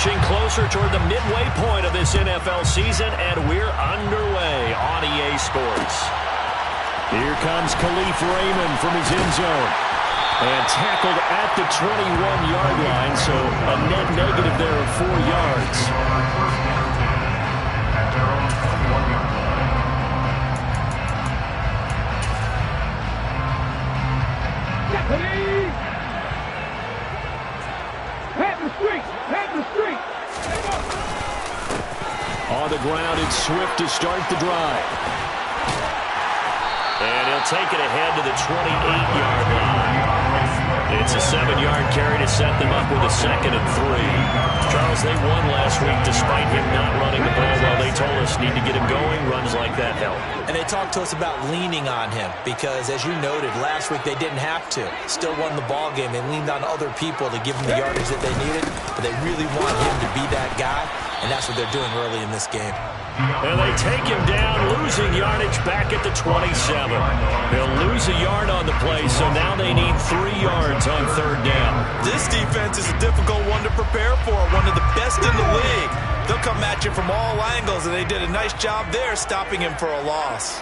inching closer toward the midway point of this NFL season, and we're underway on EA Sports. Here comes Khalif Raymond from his end zone. And tackled at the 21-yard line, so a net negative there of 4 yards. On the ground, it's Swift to start the drive. And he'll take it ahead to the 28-yard line. It's a 7-yard carry to set them up with a 2nd and 3. Charles, they won last week despite him not running the ball well. They told us need to get him going. Runs like that help. And they talked to us about leaning on him because, as you noted, last week they didn't have to. Still won the ball game. They leaned on other people to give them the yardage that they needed, but they really want him to be that guy, and that's what they're doing early in this game. And they take him down, losing yardage back at the 27. They'll lose a yard on the play, so now they need 3 yards on 3rd down. This defense is a difficult one to prepare for, one of the best in the league. They'll come at you from all angles, and they did a nice job there stopping him for a loss.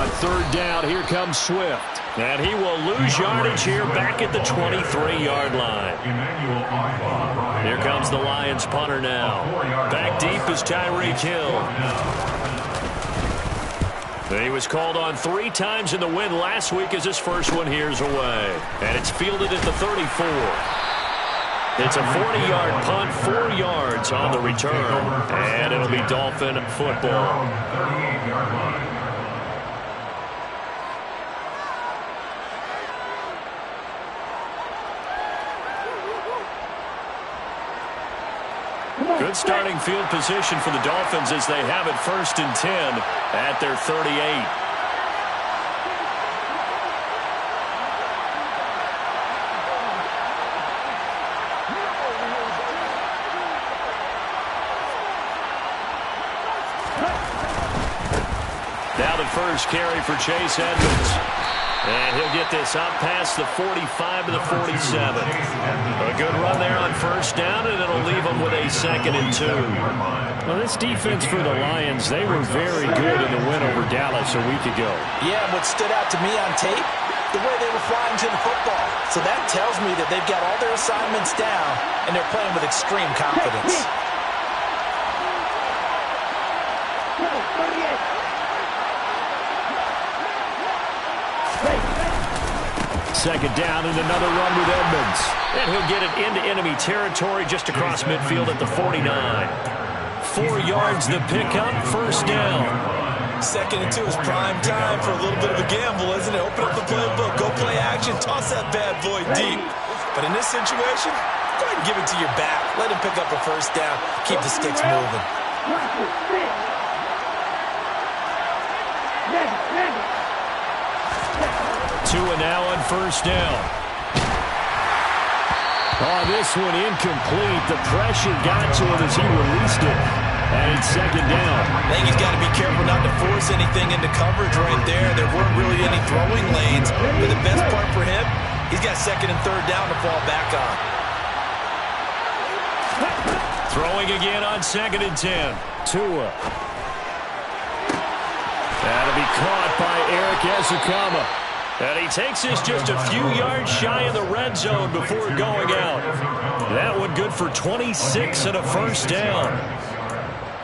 On 3rd down, here comes Swift. And he will lose yardage here back at the 23-yard line. Here comes the Lions punter now. Back deep is Tyreek Hill. He was called on 3 times in the win last week as his first one here's away. And it's fielded at the 34. It's a 40-yard punt, 4 yards on the return. And it'll be Dolphin football. 38-yard line. Good starting field position for the Dolphins as they have it 1st and 10 at their 38. Now the first carry for Chase Edmonds. And he'll get this up past the 45 to the 47. A good run there on 1st down, and it'll leave them with a 2nd and 2. Well, this defense for the Lions, they were very good in the win over Dallas a week ago. Yeah, and what stood out to me on tape, the way they were flying to the football. So that tells me that they've got all their assignments down, and they're playing with extreme confidence. Second down and another run with Edmonds. And he'll get it into enemy territory just across midfield at the 49. 4 yards the pickup, 1st down. 2nd and 2 is prime time for a little bit of a gamble, isn't it? Open up the playbook, go play action, toss that bad boy deep. But in this situation, go ahead and give it to your back. Let him pick up a 1st down. Keep the sticks moving. Tua now on 1st down. Oh, this one incomplete. The pressure got to him as he released it. And it's 2nd down. I think he's got to be careful not to force anything into coverage right there. There weren't really any throwing lanes. But the best part for him, he's got 2nd and 3rd down to fall back on. Throwing again on 2nd and 10. Tua. That'll be caught by Eric Ezekama. And he takes this just a few yards shy of the red zone before going out. That one good for 26 and a 1st down.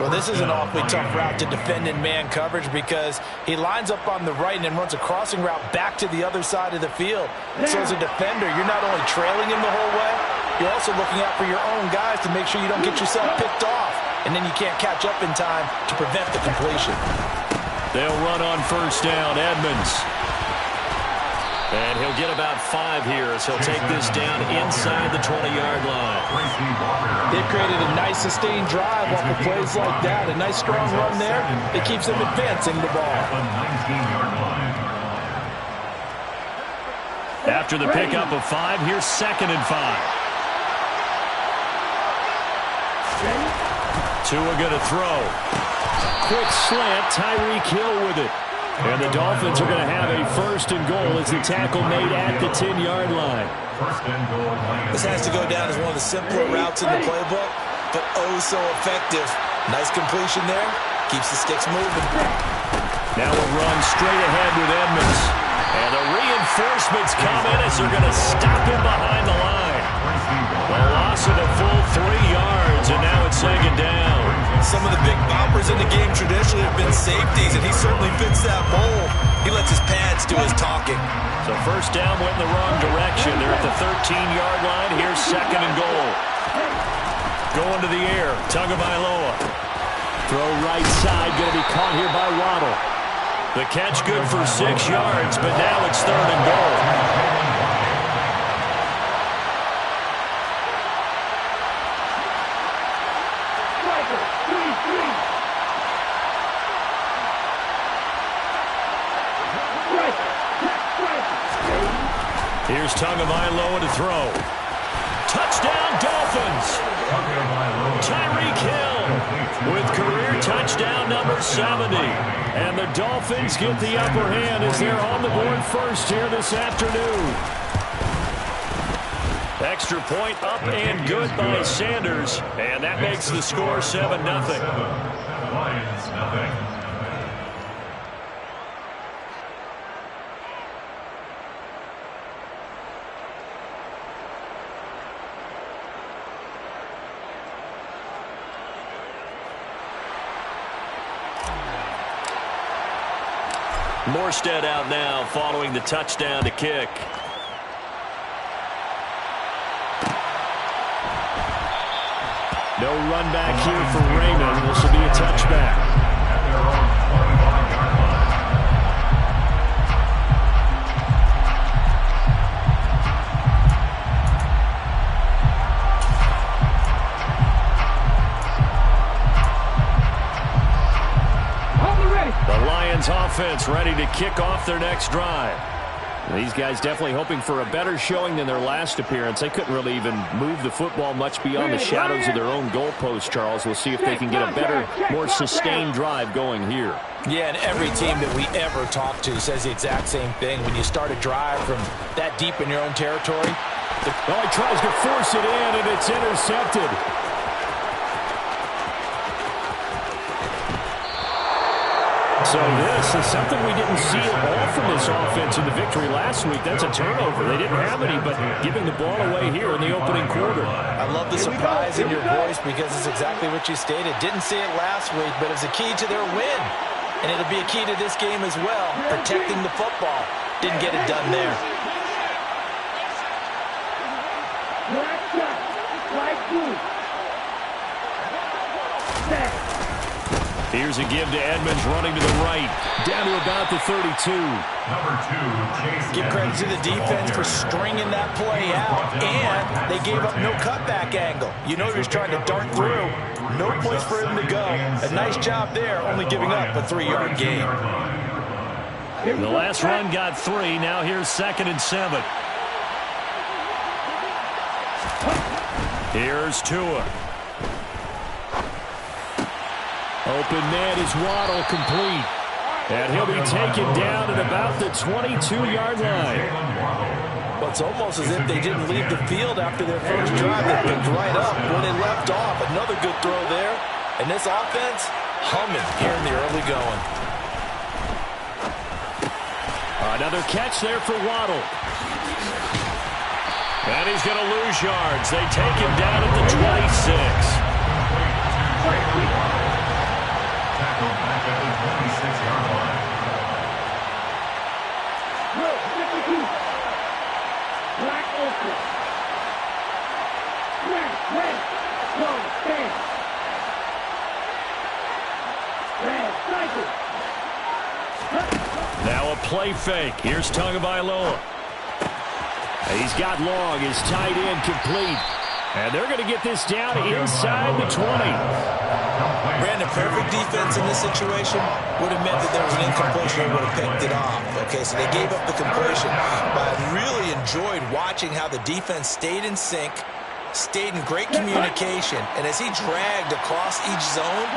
Well, this is an awfully tough route to defend in man coverage because he lines up on the right and then runs a crossing route back to the other side of the field. So as a defender, you're not only trailing him the whole way, you're also looking out for your own guys to make sure you don't get yourself picked off. And then you can't catch up in time to prevent the completion. They'll run on 1st down, Edmonds. And he'll get about 5 here as he'll take this down inside the 20-yard line. They've created a nice sustained drive off of plays like that. A nice strong run there. It keeps them advancing the ball. After the pickup of 5, here's 2nd and 5. Tua going to throw. Quick slant, Tyreek Hill with it. And the Dolphins are going to have a first and goal as the tackle made at the 10-yard line. This has to go down as one of the simpler routes in the playbook, but oh so effective. Nice completion there. Keeps the sticks moving. Now a run straight ahead with Edmonds. And the reinforcements come in as they're going to stop him behind the line. A loss of a full 3 yards, and now it's second down. Some of the big boppers in the game traditionally have been safeties, and he certainly fits that mold. He lets his pads do his talking. So first down went in the wrong direction. They're at the 13-yard line. Here's second and goal. Going to the air, Tagovailoa. Throw right side, going to be caught here by Waddle. The catch good for 6 yards, but now it's third and goal. Here's Tagovailoa to throw. Touchdown, Dolphins! Tyreek Hill with career touchdown number 70. And the Dolphins get the upper hand as they're on the board first here this afternoon. Extra point up and good by Sanders. And that makes the score 7-0. Lions, nothing. Morstead out now following the touchdown to kick. No run back here for Raymond. This will be a touchback. The Lions offense ready to kick off their next drive. These guys definitely hoping for a better showing than their last appearance. They couldn't really even move the football much beyond the shadows of their own goalpost, Charles. We'll see if they can get a better, more sustained drive going here. Yeah, and every team that we ever talk to says the exact same thing. When you start a drive from that deep in your own territory. Oh, he tries to force it in, and it's intercepted. So this is something we didn't see at all from this offense in the victory last week. That's a turnover. They didn't have any, but giving the ball away here in the opening quarter. I love the surprise in your voice because it's exactly what you stated. Didn't see it last week, but it was a key to their win. And it'll be a key to this game as well, protecting the football. Didn't get it done there. Here's a give to Edmonds running to the right. Down to about the 32. Number 2, Chase. Give credit to the defense for stringing that play out. And they gave up no cutback angle. You know he was trying to dart through. No place for him to go. A nice job there, only giving up a 3-yard gain. The last run got 3. Now here's 2nd and 7. Here's Tua. Open man is Waddle, complete. And he'll be taken down at about the 22-yard line. Well, it's almost as if they didn't leave the field after their first drive. They picked right up where they left off. Another good throw there. And this offense, humming here in the early going. Another catch there for Waddle. And he's going to lose yards. They take him down at the 26. Tackle back at the 26-yard line. Black open. Red, go, stand. Red, cycle. Now a play fake. Here's Tagovailoa. He's got long. His tight end complete. And they're going to get this down inside the 20. Brandon, perfect defense in this situation would have meant that there was an incompletion and would have picked it off. Okay, so they gave up the completion. But I really enjoyed watching how the defense stayed in sync, stayed in great communication. And as he dragged across each zone,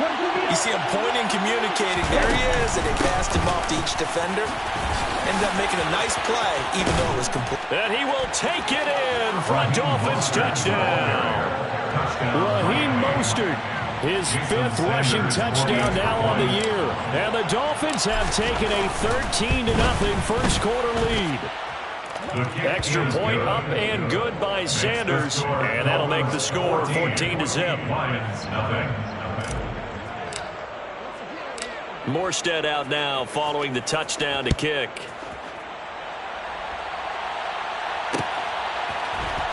you see him pointing, communicating. There he is, and they passed him off to each defender. Ended up making a nice play, even though it was complete. And he will take it in for a Dolphins touchdown. Raheem Mostert, his 5th rushing touchdown now on the year. And the Dolphins have taken a 13-0 first quarter lead. Extra point up and good by Sanders. And that'll make the score 14-0. Morstead out now following the touchdown to kick.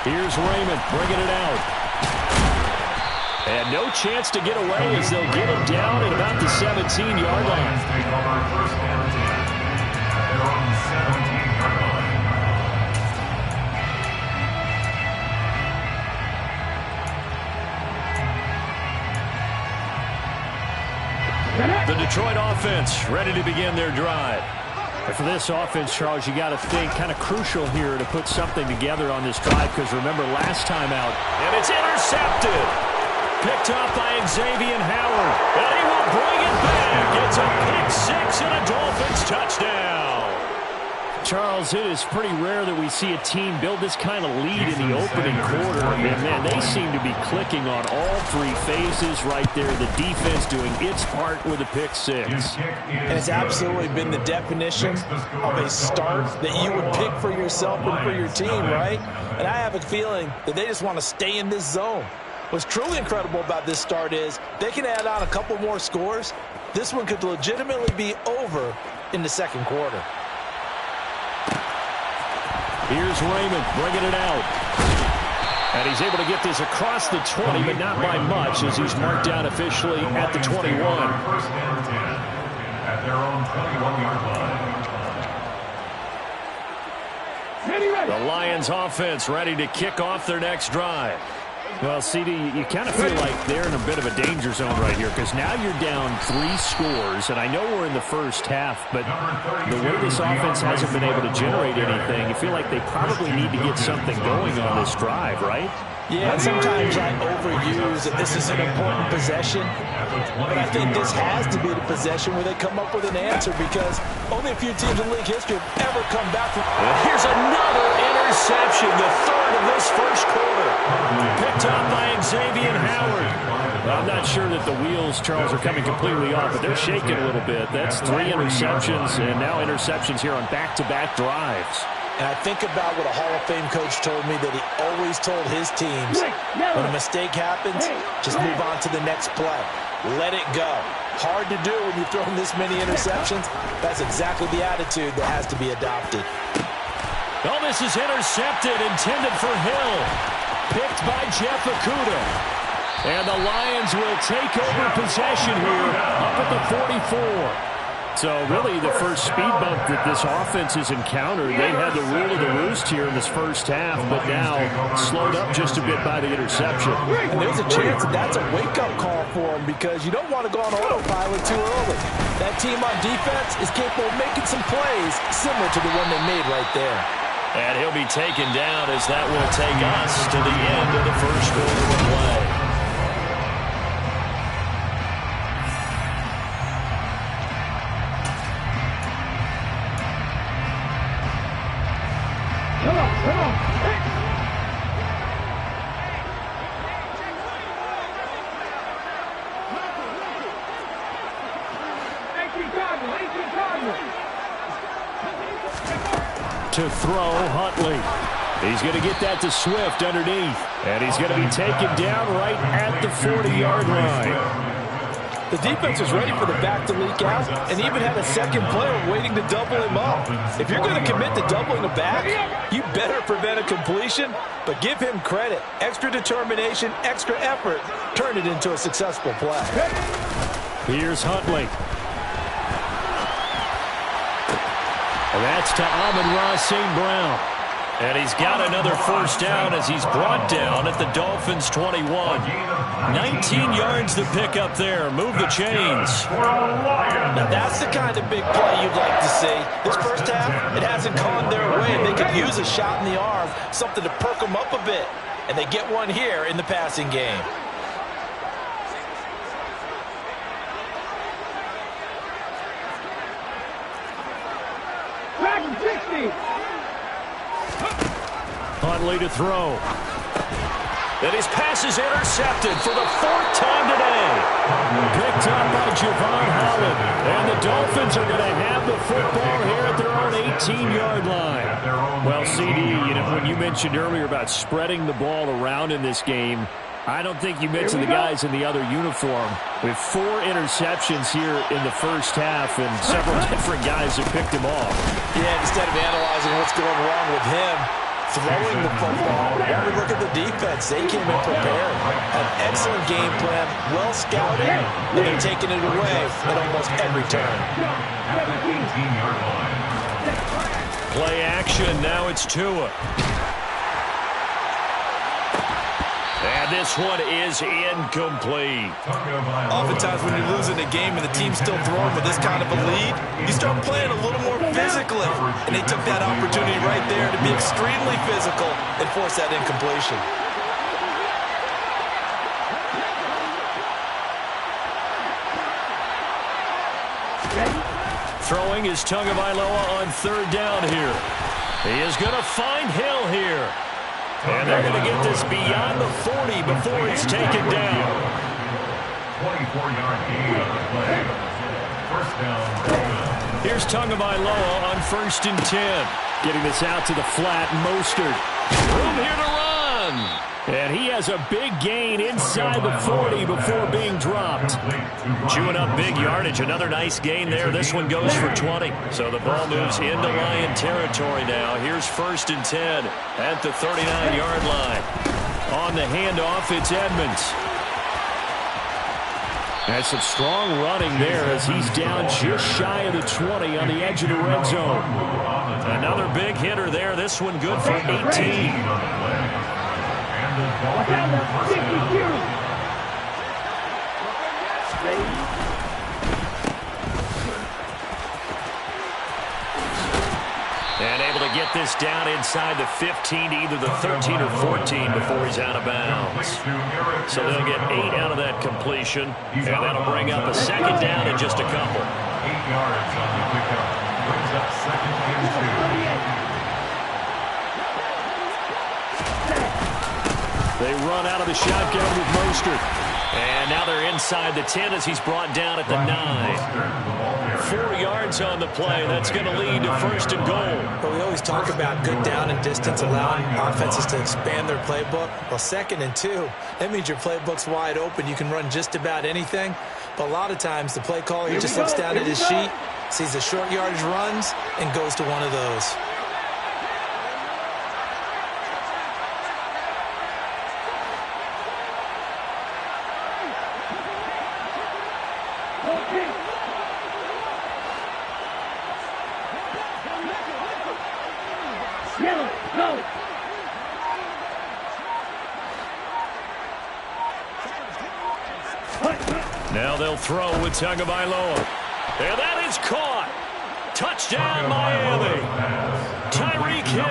Here's Raymond bringing it out. And no chance to get away as they'll get him down at about the 17-yard line. The Detroit offense ready to begin their drive. And for this offense, Charles, you got to think kind of crucial here to put something together on this drive, because remember last time out. And it's intercepted. Picked up by Xavier Howard. And he will bring it back. It's a pick 6 and a Dolphins touchdown. Charles, it is pretty rare that we see a team build this kind of lead in the opening quarter. And, man, they seem to be clicking on all 3 phases right there. The defense doing its part with a pick 6. And it's absolutely been the definition of a start that you would pick for yourself and for your team, right? And I have a feeling that they just want to stay in this zone. What's truly incredible about this start is they can add on a couple more scores. This one could legitimately be over in the second quarter. Here's Raymond bringing it out. And he's able to get this across the 20, but not by much, as he's marked down officially at the 21. First down and 10 at their own 21-yard line. The Lions offense ready to kick off their next drive. Well, CD, you kind of feel like they're in a bit of a danger zone right here, because now you're down 3 scores, and I know we're in the first half, but the way this offense hasn't been able to generate anything, you feel like they probably need to get something going on this drive, right? Yeah, sometimes I overuse that this is an important possession, but I think this has to be the possession where they come up with an answer, because only a few teams in league history have ever come back from. Here's another interception, the 3rd of this first quarter. Picked up by Xavier Howard. Well, I'm not sure that the wheels, Charles, are coming completely off, but they're shaking a little bit. That's 3 interceptions, and now interceptions here on back-to-back drives. And I think about what a Hall of Fame coach told me that he always told his teams, when a mistake happens, just move on to the next play. Let it go. Hard to do when you've thrown this many interceptions. That's exactly the attitude that has to be adopted. Oh, this is intercepted, intended for Hill. Picked by Jeff Okudah. And the Lions will take over possession here up at the 44. So really the first speed bump that this offense has encountered, they had the rule of the roost here in this first half, but now slowed up just a bit by the interception. And there's a chance that that's a wake-up call for them, because you don't want to go on autopilot too early. That team on defense is capable of making some plays similar to the one they made right there. And he'll be taken down as that will take us to the end of the first quarter of play. Come on. Hey. To throw, Huntley. He's going to get that to Swift underneath. And he's going to be taken down right at the 40-yard line. The defense was ready for the back to leak out and even had a second player waiting to double him up. If you're going to commit to doubling a back, you better prevent a completion, but give him credit. Extra determination, extra effort, turn it into a successful play. Here's Huntley. And that's to Amon-Ra St. Brown. And he's got another first down as he's brought down at the Dolphins' 21. 19 yards to pick up there. Move the chains. Now that's the kind of big play you'd like to see. This first half, it hasn't gone their way, and they could use a shot in the arm, something to perk them up a bit. and they get one here in the passing game. Huntley to throw. And his pass is intercepted for the 4th time today. Picked up by Javon Holland. And the Dolphins are going to have the football here at their own 18-yard line. Well, CD, when you mentioned earlier about spreading the ball around in this game, I don't think you mentioned the guys in the other uniform. We have 4 interceptions here in the first half, and several different guys have picked him off. Yeah, instead of analyzing what's going wrong with him, throwing the football, why don't we look at the defense? They came in prepared. An excellent game plan, well scouted, and they're taking it away at almost every turn. At the 18-yard line. Play action, now it's Tua. And this one is incomplete. Oftentimes when you're losing a game and the team's still throwing with this kind of a lead, you start playing a little more physically. And they took that opportunity right there to be extremely physical and force that incompletion. Throwing is Tagovailoa on 3rd down here. He is going to find Hill here. And they're going to get this beyond the 40 before he's taken down. 24-yard gain on the play. First down. Here's Tagovailoa on 1st and 10. Getting this out to the flat, Mostert. Room here to run. And he has a big gain inside the 40 before being dropped. Chewing up big yardage. Another nice gain there. This one goes for 20. So the ball moves into Lion territory now. Here's 1st and 10 at the 39-yard line. On the handoff, it's Edmonds. That's some strong running there as he's down just shy of the 20 on the edge of the red zone. Another big hitter there. This one good for 18. Watch out, that's 52. And able to get this down inside the 15 to either the 13 or 14 before he's out of bounds. So they'll get 8 out of that completion, and that'll bring up a 2nd down in just a couple. 8 yards on the pickup. Brings up 2nd and 2. They run out of the shotgun with Mostert. And now they're inside the 10 as he's brought down at the 9. 4 yards on the play. That's going to lead to 1st and goal. But we always talk about good down and distance, allowing offenses to expand their playbook. Well, 2nd and 2, that means your playbook's wide open. You can run just about anything. But a lot of times the play caller, he just looks down at his sheet, sees the short yardage runs, and goes to one of those. Now they'll throw with Tagovailoa. And that is caught. Touchdown, Miami. Tyreek Hill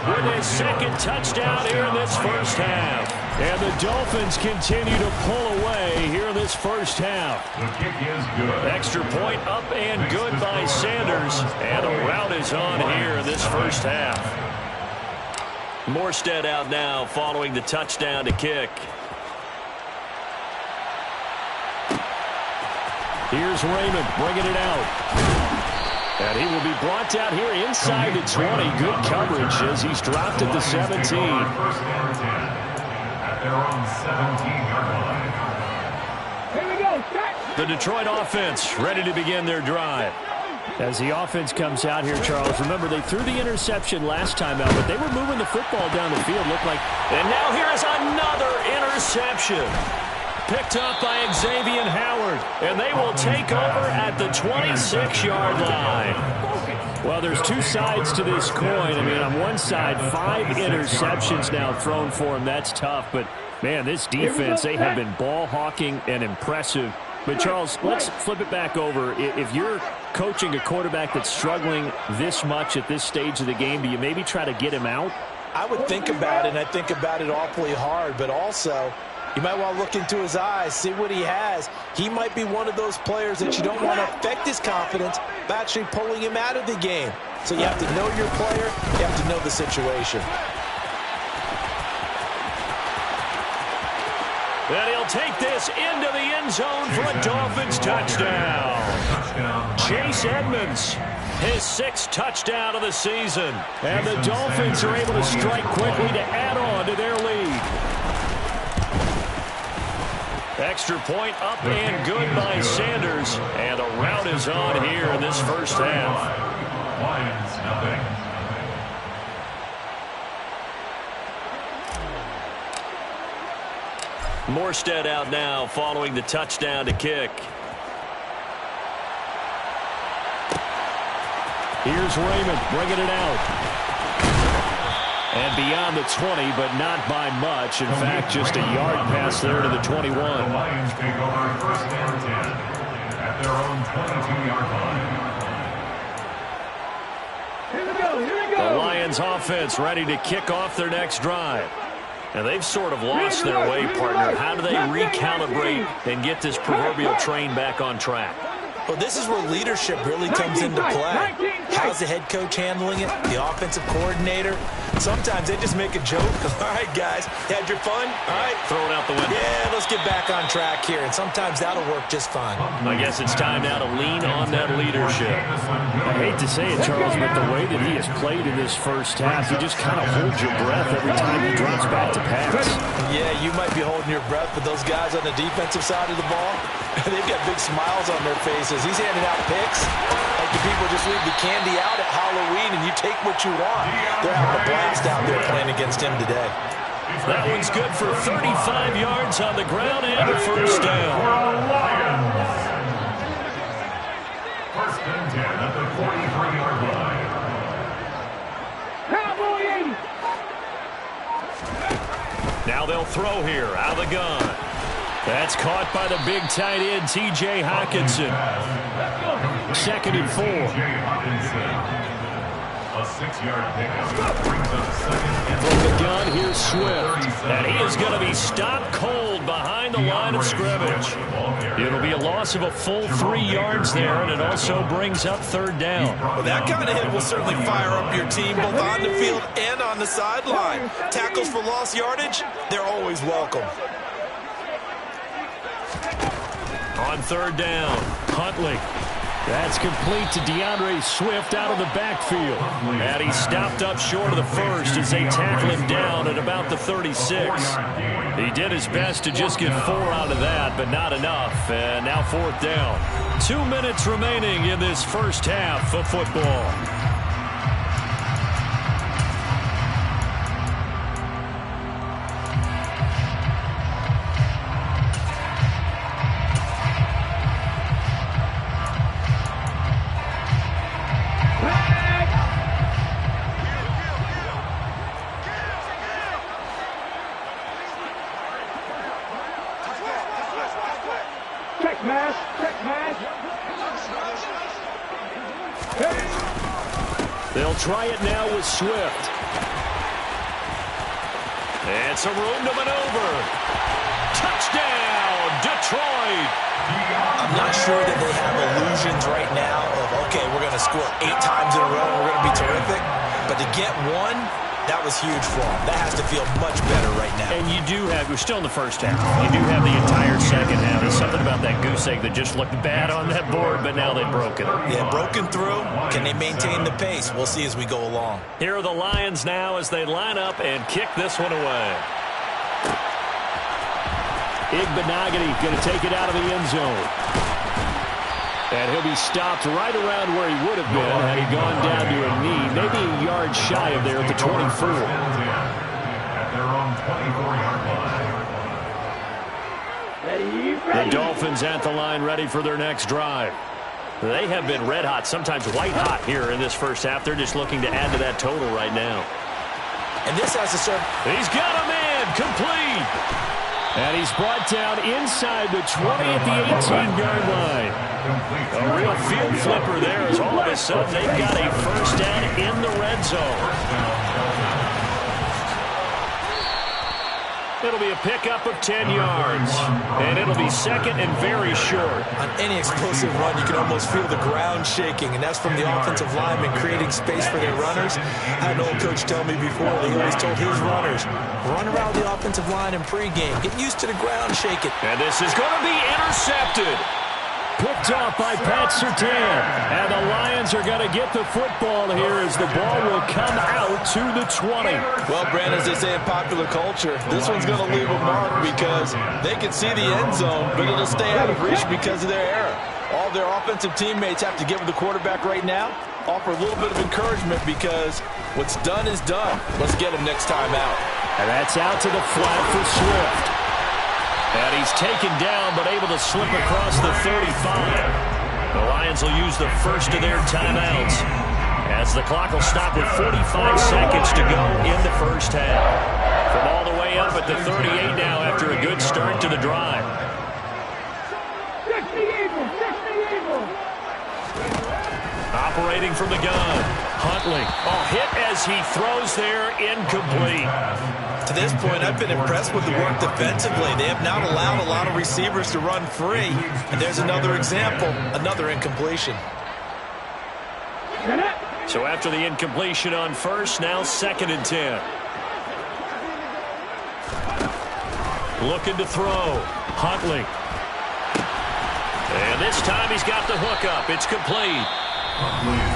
with his 2nd touchdown here in this first half. And the Dolphins continue to pull away here in this first half. The kick is good. Extra point up and good by Sanders. And a route is on here in this first half. Morstead out now following the touchdown to kick. Here's Raymond bringing it out. And he will be brought out here inside the 20. Good coverage as he's dropped at the 17. First and 10 at their own 17-yard line. Here we go, set. The Detroit offense ready to begin their drive. As the offense comes out here, Charles, remember they threw the interception last time out, but they were moving the football down the field. Looked like. And now here is another interception. Picked up by Xavier Howard, and they will take over at the 26-yard line. Well, there's 2 sides to this coin. I mean, on one side, 5 interceptions now thrown for him. That's tough, but, man, this defense, they have been ball hawking and impressive. But, Charles, let's flip it back over. If you're coaching a quarterback that's struggling this much at this stage of the game, do you maybe try to get him out? I would think about it, and I think about it awfully hard, but also you might want to look into his eyes, see what he has. He might be one of those players that you don't want to affect his confidence by actually pulling him out of the game. So you have to know your player, you have to know the situation. And he'll take this into the end zone for a Dolphins touchdown. Chase Edmonds, his 6th touchdown of the season. And the Dolphins are able to strike quickly to add on to their lead. Extra point up and good by Sanders. And a rout is on here in this first half. Lions, nothing. Morstead out now following the touchdown to kick. Here's Raymond bringing it out. And beyond the 20, but not by much. In fact, just a yard pass there to the 21. The Lions take over first and 10 at their own 22-yard line. Here we go. The Lions offense ready to kick off their next drive. And they've sort of lost their way, partner. How do they recalibrate and get this proverbial train back on track? Well, this is where leadership really comes into play. How's the head coach handling it? The offensive coordinator? Sometimes they just make a joke. All right, guys, had your fun? All right. Throw it out the window. Yeah, let's get back on track here. And sometimes that'll work just fine. I guess it's time now to lean on that leadership. I hate to say it, Charles, but the way that he has played in this first half, you just kind of hold your breath every time he drops back to pass. Yeah, you might be holding your breath, but those guys on the defensive side of the ball, they've got big smiles on their faces. He's handing out picks like the people just leave the candy out at Halloween and you take what you want. They're having a blast out there playing against him today. That one's good for 35 yards on the ground and a first down. First and 10 at the 43-yard line. Cowboy 80. Now they'll throw here out of the gun. That's caught by the big tight end, T.J. Hockenson. 2nd and 4. A 6-yard pickup brings up second and From the gun, here's Swift. And he is going to be stopped cold behind the line of scrimmage. It'll be a loss of a full 3 yards there, and it also brings up 3rd down. Well, that kind of hit will certainly fire up your team both on the field and on the sideline. Tackles for lost yardage, they're always welcome. On 3rd down, Huntley. That's complete to DeAndre Swift out of the backfield. And he's stopped up short of the first as they tackle him down at about the 36. He did his best to just get 4 out of that, but not enough. And now 4th down. 2 minutes remaining in this first half of football. They'll try it now with Swift. And some room to maneuver. Touchdown, Detroit. I'm not sure that they have illusions right now of, okay, we're going to score 8 times in a row and we're going to be terrific. But to get one, that was huge for them. That has to feel much better right now. And you do have, we're still in the first half. You do have the entire second half. There's something about that goose egg that just looked bad on that board, but now they've broken it. Yeah, broken through. Can they maintain the pace? We'll see as we go along. Here are the Lions now as they line up and kick this one away. Igbenogany going to take it out of the end zone. And he'll be stopped right around where he would have been had he gone down to a knee, maybe a yard shy of there at the 24. at their own 24-yard line. The Dolphins at the line ready for their next drive. They have been red hot, sometimes white hot here in this first half. They're just looking to add to that total right now. And this has to serve. He's got a man, complete. And he's brought down inside the 20 at the 18-yard line. A real field flipper there as all of a sudden they've got a first down in the red zone. It'll be a pickup of 10 yards. And it'll be second and very short. On any explosive run, you can almost feel the ground shaking, and that's from the offensive linemen creating space for their runners. I had an old coach tell me before that he always told his runners, run around the offensive line in pregame. Get used to the ground shaking. And this is going to be intercepted. Picked off by Pat Surtain. And the Lions are going to get the football here as the ball will come out to the 20. Well, Brandon, as they say in popular culture, this one's going to leave a mark because they can see the end zone, but it'll stay out of reach because of their error. All their offensive teammates have to give the quarterback right now, offer a little bit of encouragement because what's done is done. Let's get him next time out. And that's out to the flat for Swift. And he's taken down, but able to slip across the 35. The Lions will use the first of their timeouts as the clock will stop with 45 seconds to go in the first half. From all the way up at the 38 now after a good start to the drive. Operating from the gun, Huntley. Oh, hit as he throws there, incomplete. To this point, I've been impressed with the work defensively. They have not allowed a lot of receivers to run free. And there's another example, another incompletion. So after the incompletion on first, now second and 10. Looking to throw, Huntley. And this time he's got the hook up. It's complete.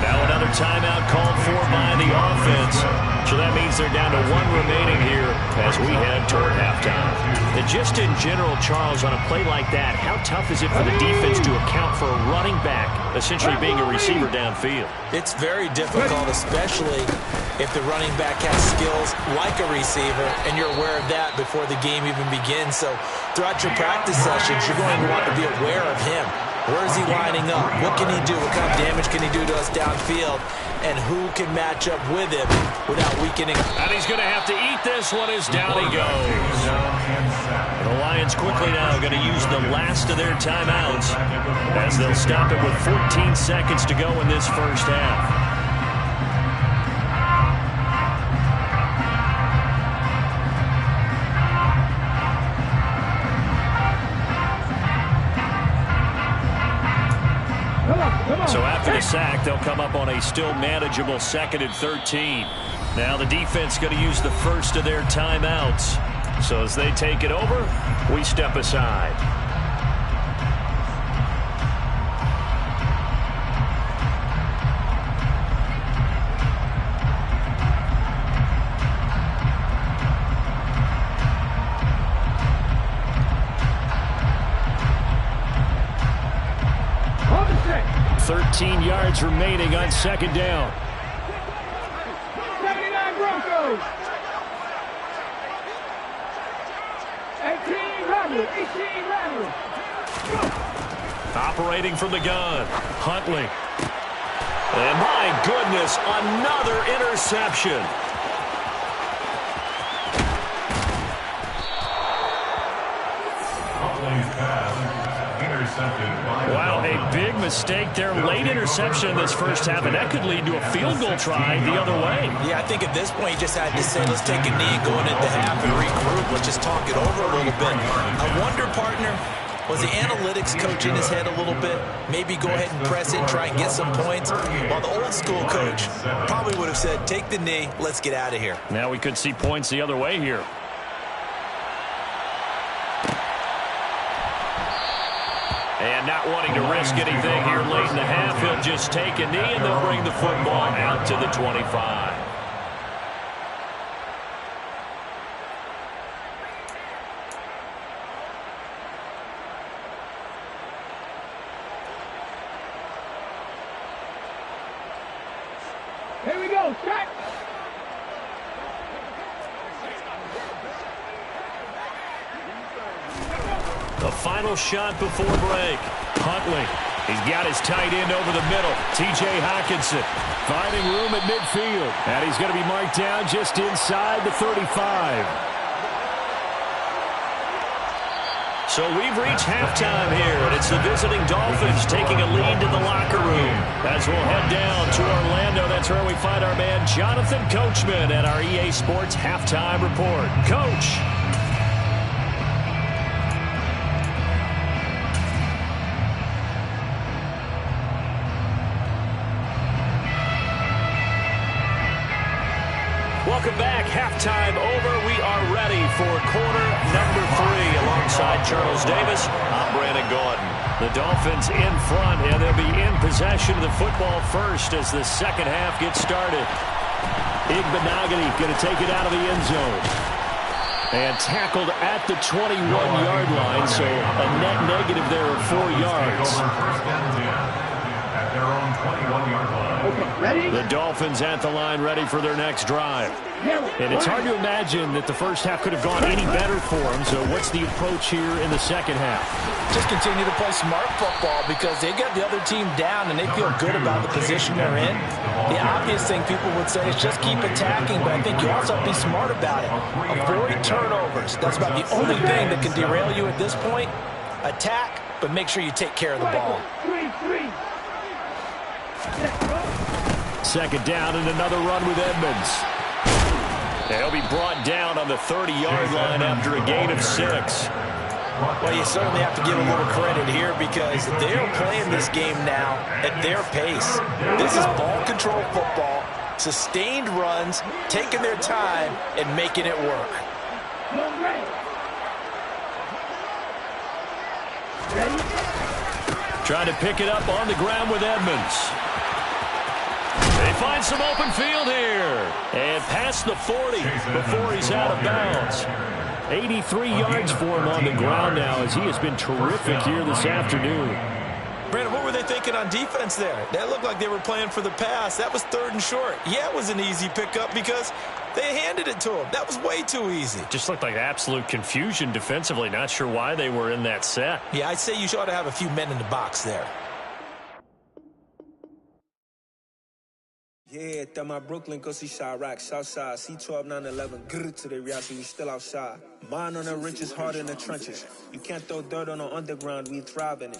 Now another timeout called for by the offense. So that means they're down to one remaining here as we head toward halftime. And just in general, Charles, on a play like that, how tough is it for the defense to account for a running back essentially being a receiver downfield? It's very difficult, especially if the running back has skills like a receiver, and you're aware of that before the game even begins. So throughout your practice sessions, you're going to want to be aware of him. Where is he lining up? What can he do? What kind of damage can he do to us downfield? And who can match up with him without weakening? And he's going to have to eat this one as down he goes. The Lions quickly now going to use the last of their timeouts as they'll stop it with 14 seconds to go in this first half. So after the sack, they'll come up on a still manageable second and 13. Now the defense going to use the first of their timeouts. So as they take it over, we step aside. Yards remaining on second down. 79 Broncos. 18 Rattles. Operating from the gun, Huntley. And my goodness, another interception. Huntley's pass intercepted by Wow, a big mistake there. Late interception in this first half, and that could lead to a field goal try the other way. Yeah, I think at this point you just had to say, let's take a knee going into half and regroup. Let's just talk it over a little bit. I wonder, partner, was the analytics coach in his head a little bit? Maybe go ahead and press it and try and get some points? While the old school coach probably would have said, take the knee, let's get out of here. Now we could see points the other way here. And not wanting to risk anything here late in the half, he'll just take a knee and they'll bring the football out to the 25. Here we go, set. The final shot before break. Huntley. He's got his tight end over the middle. T.J. Hockenson finding room at midfield. And he's going to be marked down just inside the 35. So we've reached halftime here, and it's the visiting Dolphins taking a lead to the locker room. As we'll head down to Orlando, that's where we find our man Jonathan Coachman at our EA Sports Halftime Report. Coach. Welcome back. Halftime over. We are ready for quarter number 3. Alongside Charles Davis, I'm Brandon Gordon. The Dolphins in front, and they'll be in possession of the football first as the second half gets started. Igbenogany going to take it out of the end zone. And tackled at the 21-yard line, so a net negative there of 4 yards. At their own 21-yard line. Okay, ready? The Dolphins at the line, ready for their next drive. And it's hard to imagine that the first half could have gone any better for them. So what's the approach here in the second half? Just continue to play smart football because they got the other team down and they feel good about the position they're in. The obvious thing people would say is just keep attacking, but I think you also have to be smart about it. Avoid turnovers. That's about the only thing that can derail you at this point. Attack, but make sure you take care of the ball. 3-3. Second down and another run with Edmonds. They'll be brought down on the 30-yard line after a gain of 6. Well, you certainly have to give a little credit here because they're playing this game now at their pace. This is ball control football, sustained runs, taking their time, and making it work. Trying to pick it up on the ground with Edmonds. They find some open field here. And past the 40 before he's out of bounds. 83 yards for him on the ground now as he has been terrific here this afternoon. Brandon, what were they thinking on defense there? That looked like they were playing for the pass. That was 3rd and short. Yeah, it was an easy pickup because they handed it to him. That was way too easy. Just looked like absolute confusion defensively. Not sure why they were in that set. Yeah, I'd say you ought to have a few men in the box there. Yeah, that my Brooklyn, go see Chirac, Southside, C12, 911, grr to the reality, we still outside. Mine on the riches, hard in the trenches. You can't throw dirt on the underground, we thrive in it.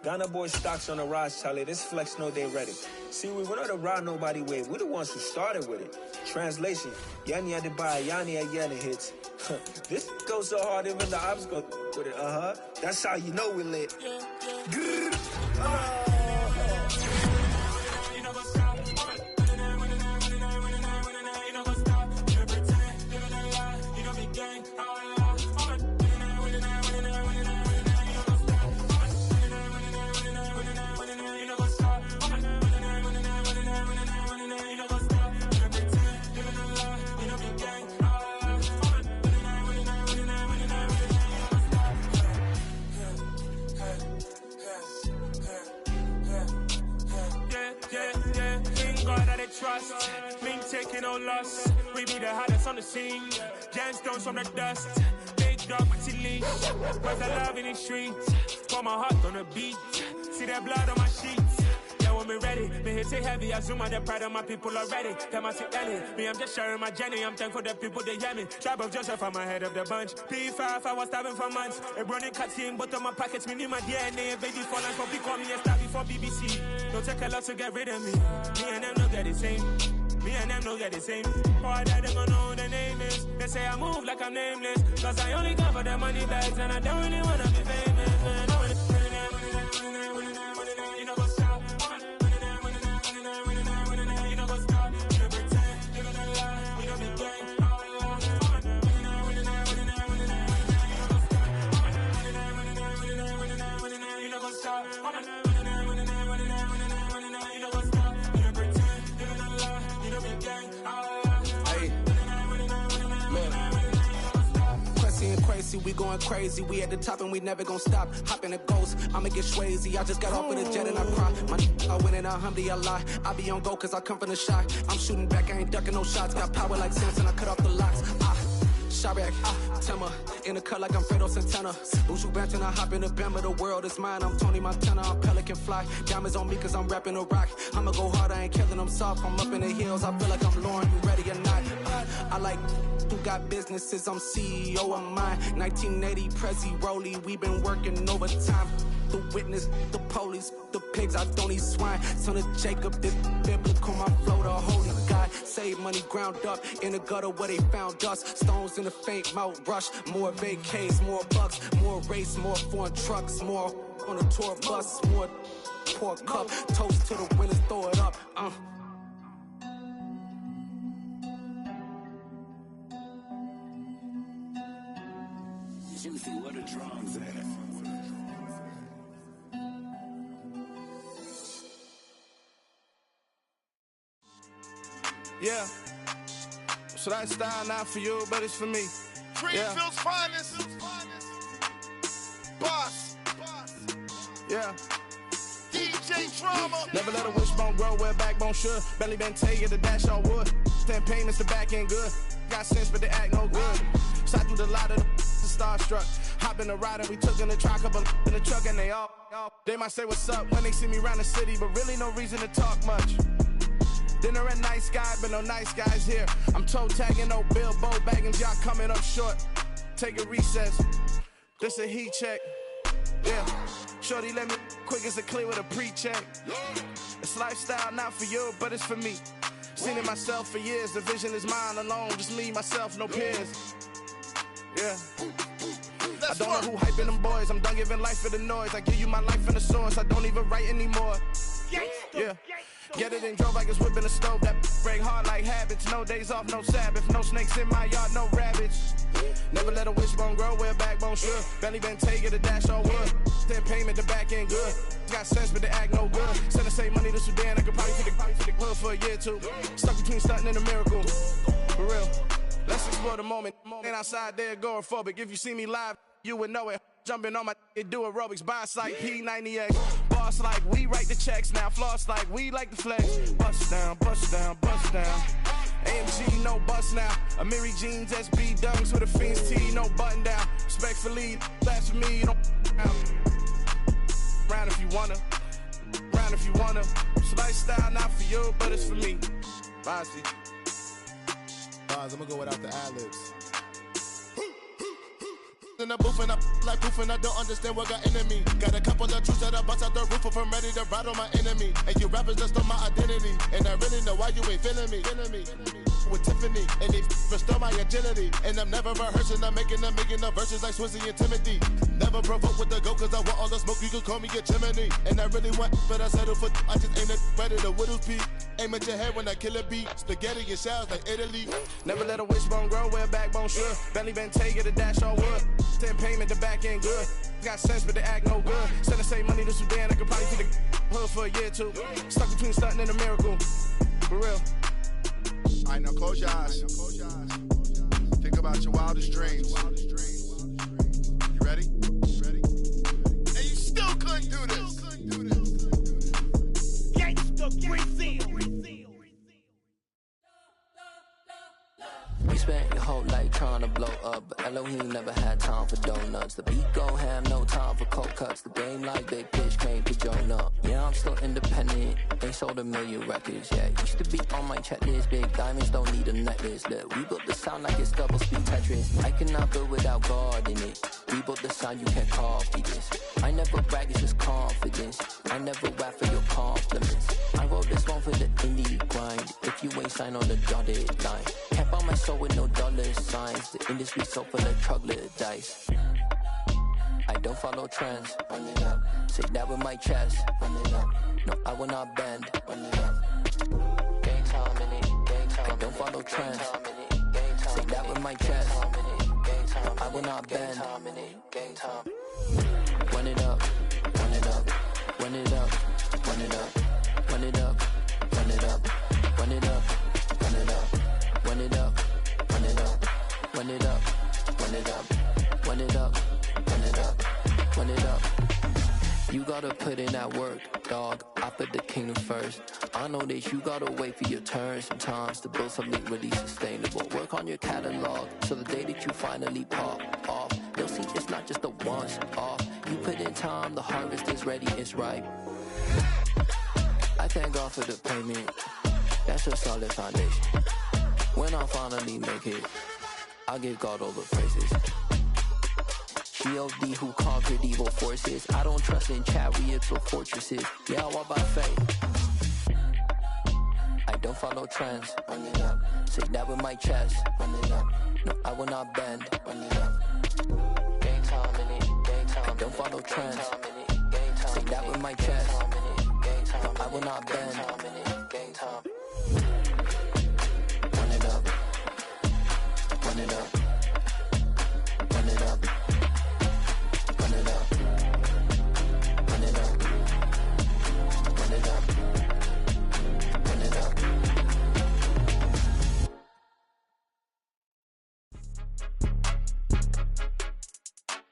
Ghana boys stocks on the rise, Charlie, this flex know they ready. See, we're not a ride nobody wave, we're the ones who started with it. Translation, Yanni had to buy, Yanni at Yanni hits. This goes so hard, even the ops go with it, That's how you know we're lit. Grr. Trust, me taking no loss. We be the hottest on the scene. Gemstones from the dust. Big dog, Maxi leash. Where's the love in the streets? Pour my heart on the beat. See that blood on my sheets. Yeah, when me ready, me hit it heavy. I zoom on the pride of my people already. Them I see Ellie. Me, I'm just sharing my journey. I'm thankful the people they hear me. Tribe of Joseph, I'm ahead of the bunch. P5, I was starving for months. A running cut seeing but on my pockets. Me need my DNA. Baby falling for call me a star before BBC. Don't take a lot to get rid of me. Me and them don't get the same. Me and them don't get the same. Boy, that them gonna know who the name is. They say I move like I'm nameless. Cause I only cover the money bags and I don't really wanna be famous, man. You know what's up? You know what's up? You pretend, you gonna lie. We don't be gang. You know what's up? We going crazy, we at the top and we never gonna stop. Hop in a ghost, I'ma get swayzy. I just got off with a jet and I cry. I win and I humdy, I lie. I be on go cause I come from the shot. I'm shooting back, I ain't ducking no shots. Got power like Samson, I cut off the locks. Chirac, Timmer, in the cut like I'm Fredo Santana. Bushu Benton, I hop in the Bama, the world is mine. I'm Tony Montana, I'm Pelican Fly. Diamonds on me cause I'm rapping a rock. I'ma go hard, I ain't killing them soft. I'm up in the hills, I feel like I'm Lauren, you ready or not? I like who got businesses, I'm CEO of mine. 1980 Prezi Rolly, we been working overtime. The witness, the police, the pigs, I don't eat swine. Son of Jacob, this biblical, my flow, the holy God. Save money ground up in the gutter where they found us. Stones in the faint mouth rush. More vacays, more bucks, more race, more foreign trucks, more on a tour bus, more pour cup. Toast to the winners, throw it up. Yeah. So that style not for you, but it's for me. Greenfield's finest. Boss. Yeah. DJ Drama. Never let a wishbone grow where backbone should. Belly been taking the dash all wood. 10 payments, the back end good. Got sense, but they act no good. Shot through the lot of the starstruck. Hop in the ride and we took in the truck, couple in the truck, and they might say what's up when they see me around the city, but really no reason to talk much. Dinner at nice guy, but no nice guys here. I'm toe tagging, no Bilbo Baggins, y'all coming up short. Take a recess. This a heat check. Yeah. Shorty let me quick as a clear with a pre-check. It's lifestyle not for you, but it's for me. Seen it myself for years. The vision is mine alone. Just me, myself, no peers. Yeah. I don't know who hyping them boys. I'm done giving life for the noise. I give you my life in the source. I don't even write anymore. Yeah. Get it and drove like it's whipping the stove. That break hard like habits. No days off, no Sabbath. No snakes in my yard, no rabbits. Never let a wishbone grow where backbone should. Belly been taking the dash all wood. 10 payment, the back end good. Got sense, but they act no good. Send the same money to Sudan. I could probably take the hood for a year or two. Stuck between stunting and a miracle. For real. Let's explore the moment. Ain't outside there agoraphobic. If you see me live, you would know it. Jumping on my do aerobics, boss like P90X. Boss like we write the checks now. Floss like we like the flex. Bust down, bust down, bust down. AMG, no bust now. Amiri jeans, SB dunks with a Fiends T, no button down. Respectfully, that's for me, you don't round if you wanna. Round if you wanna. It's lifestyle not for you, but it's for me. Bossy. Bars, I'm gonna go without the ad-libs. In the booth and I like proof and I don't understand what got into me. Got a couple of truths that I bust out the roof if I'm ready to ride on my enemy. And you rappers just stole my identity. And I really know why you ain't feeling me. With Tiffany, and they restore my agility. And I'm never rehearsing, I'm making a million of verses like Swizzy and Timothy. Never provoke with the go, cause I want all the smoke, you can call me a chimney. And I really want, but I settle for, I just aim at ready to Whittles Peak. Aim at your head when I kill a beat. Spaghetti and shells like Italy. Never let a wishbone grow where backbone should. Belly been taking the dash all wood. 10 payment, the back end good. Got sense, but they act no good. Send the same money to Sudan, I could probably take the hood for a year or two. Stuck between stunting and a miracle. For real. Alright, now close your eyes. Think about your wildest dreams. You ready? And you still couldn't do this. Gangsta Brazil. We spent your whole life trying to blow up, but Elohim never had time for donuts. The beat gon' have no time for cold cuts. The game like Big Pitch came to join up. Yeah, I'm still independent. They sold 1 million records. Yeah, used to be on my checklist. Big diamonds don't need a necklace. Look, we built the sound like it's double speed Tetris. I cannot build without God in it. We built the sound, you can't copy this. I never brag, it's just confidence. I never rap for your compliments. I wrote this one for the indie grind. If you ain't signed on the dotted line, can't buy my soul with no dollar signs. The industry so full of troglodytes. I don't follow trends. Run it up. Say that with my chest. Run it up. No, I will not bend. Run it up. Gang time in it. Gang time. I don't follow trends. Say that with my chest. I will not bend. Gang time. Run it up. Run it up. Run it up. Run it up. Run it up. Run it up. Run it up. Run it up. Run it up. Run it up. Run it up. Run it up. Run it up. Run it up. Run it up. You gotta put in that work, dog. I put the kingdom first. I know that you gotta wait for your turn sometimes to build something really sustainable. Work on your catalog so the day that you finally pop off, they'll see it's not just a once off. You put in time, the harvest is ready, it's ripe. I thank God for the payment. That's a solid foundation. When I finally make it, I'll give God all the praises. G.O.D. who conquered evil forces. I don't trust in chariots or fortresses. Yeah, I walk by faith. I don't follow trends. Run it up. Say that with my chest. Run it up. No, I will not bend. Run it up. Gang time in it. Gang time. I don't follow trends. Say that with my chest. No, I will not bend. Gang time. Run it up. Run it up.